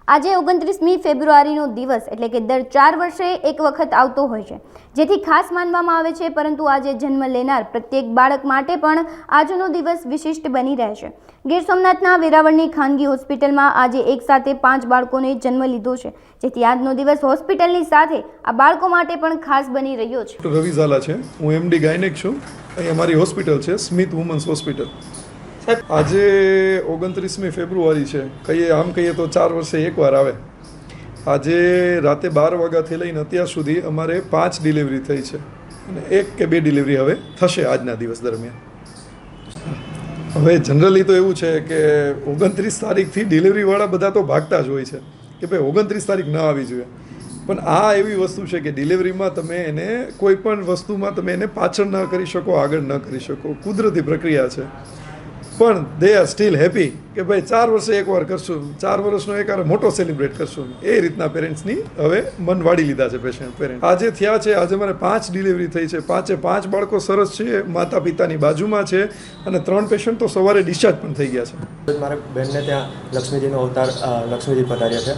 આજે 29મી ફેબ્રુઆરીનો દિવસ એટલે કે દર 4 વર્ષે એક વખત આવતો હોય છે, જેથી ખાસ માનવામાં આવે છે. પરંતુ આજે જન્મ લેનાર પ્રત્યેક બાળક માટે પણ આજનો દિવસ વિશિષ્ટ બની રહે છે. ગીર સોમનાથના વેરાવળની ખાનગી હોસ્પિટલમાં આજે એક સાથે 5 બાળકોને જન્મ લીધો છે, જેથી આજનો દિવસ હોસ્પિટલની સાથે આ બાળકો માટે પણ ખાસ બની રહ્યો છે. રવિ ઝાલા છે, હું MD ગાયનેક છું. અહીં અમારી હોસ્પિટલ છે સ્મિત વુમન્સ હોસ્પિટલ. આજે 29મી ફેબ્રુઆરી છે, કહીએ તો 4 વર્ષે એકવાર આવે. આજે રાતે 12 વાગ્યાથી લઈને અત્યાર સુધી અમારે 5 ડિલિવરી થઈ છે અને 1 કે 2 ડિલિવરી હવે થશે આજના દિવસ દરમિયાન. હવે જનરલી તો એવું છે કે 29 તારીખથી ડિલિવરીવાળા બધા તો ભાગતા જ હોય છે કે ભાઈ 29 તારીખ ન આવી જોઈએ, પણ આ એવી વસ્તુ છે કે ડિલિવરીમાં તમે એને કોઈ પણ વસ્તુમાં તમે એને પાછળ ન કરી શકો, આગળ ન કરી શકો. કુદરતી પ્રક્રિયા છે, પણ દે આર સ્ટીલ હેપી કે ભાઈ 4 વર્ષે એકવાર કરશું, 4 વર્ષનો એકવાર મોટો સેલિબ્રેટ કરશું. એ રીતના પેરેન્ટ્સની હવે મન વાળી લીધા છે પેરેન્ટ. આજે થયા છે, આજે મારે 5 ડિલિવરી થઈ છે. 5 બાળકો સરસ છે, માતા પિતાની બાજુમાં છે અને 3 પેશન્ટ તો સવારે ડિસ્ચાર્જ પણ થઈ ગયા છે. મારા બહેનને ત્યાં લક્ષ્મીજીનો અવતાર લક્ષ્મીજી પધાર્યા છે,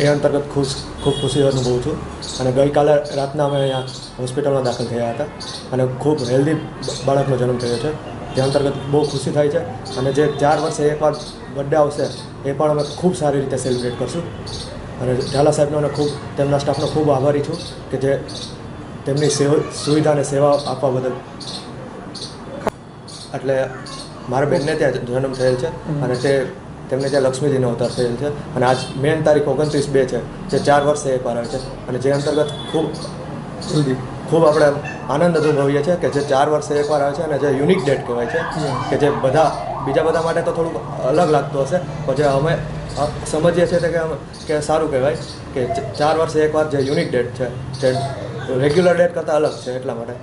એ અંતર્ગત ખૂબ ખુશી અનુભવું છું. અને ગઈકાલે રાતના અમે અહીંયા હોસ્પિટલમાં દાખલ થયા હતા અને ખૂબ હેલ્ધી બાળકનો જન્મ થયો છે, જે અંતર્ગત બહુ ખુશી થાય છે. અને જે 4 વર્ષે એકવાર બર્થડે આવશે એ પણ અમે ખૂબ સારી રીતે સેલિબ્રેટ કરશું. અને ઝાલા સાહેબનો અને ખૂબ તેમના સ્ટાફનો ખૂબ આભારી છું કે જે તેમની સુવિધા અને સેવા આપવા બદલ. એટલે મારા બહેનને ત્યાં જન્મ થયેલ છે અને તેમને ત્યાં લક્ષ્મીજીનો અવતાર થયેલ છે. અને આજ મેન તારીખ 29/2 છે, જે 4 વર્ષે એકવાર આવે છે. અને જે અંતર્ગત ખૂબ આપણે આનંદ અનુભવીએ છીએ કે જે 4 વર્ષે એકવાર આવે છે અને જે યુનિક ડેટ કહેવાય છે, કે જે બીજા બધા માટે તો થોડુંક અલગ લાગતું હશે, પણ જે અમે સમજીએ છીએ કે સારું કહેવાય કે 4 વર્ષે એકવાર જે યુનિક ડેટ છે, જે રેગ્યુલર ડેટ કરતાં અલગ છે. એટલા માટે